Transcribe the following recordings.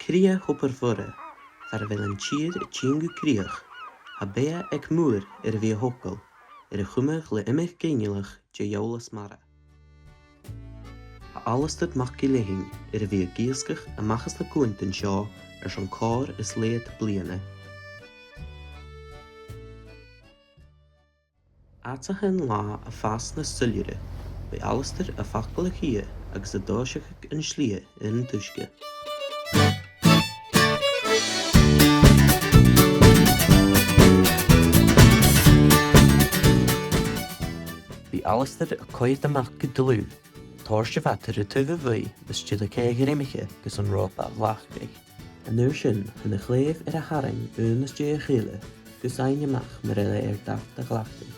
Cria hwper fyrra, far fel yn tîr y tîngw criach, a bea ec mwr y fi hogol, y chwmach le imich geinilach je joulas mara. A alastad MacIlleDhuinn fi gysgach a machas na gwyntyn sio sy'n cor is leid bliana. Ata hyn la a fas na syliure, by alastad a fachbal ag hia ag sa dosach yn slia yn tushke. By alastad a coed a MacIlleDhuinn, Torste fatter y tyfu fwy bys sydd y ceir emiche gys yn rob a flachgau. Yn yw'r sy'n hyn y chlef a haring yn ysdi a chile gys ein ymach mae'r ele daft a glachdu.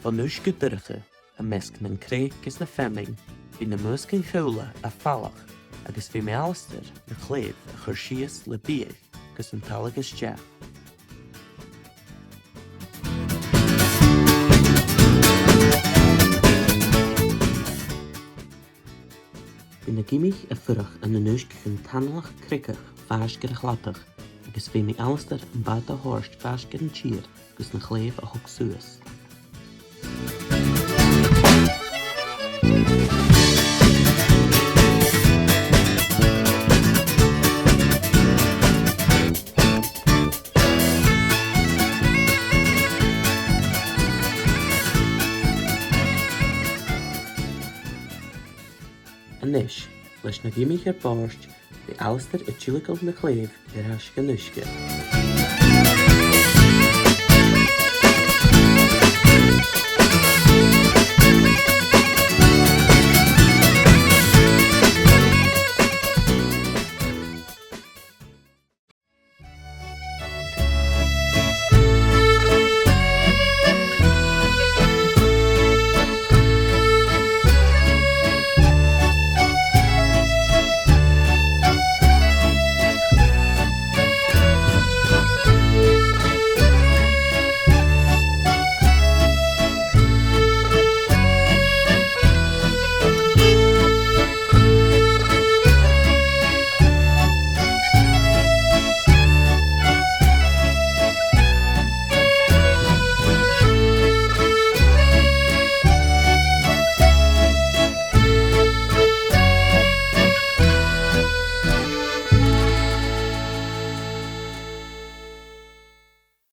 Van yw'r sgydyrche a mesg na'n creig gys na ffemming bydd na mwysg yn chwla a falach agos fi me alastad y chlef a chwrsias le byd gys yn talag ys jaff. Bydd na gymich y ffyrach yn y nŵsg yn tanlach cricach fas gyda chladach agos fi mi alastad yn bad o horst fas gyda'n tîr gys na chlef a hwg sŵas. Anish, leis na gymich borscht, by alastad y tiwigol na chlef i'r hasg yn nŵsge.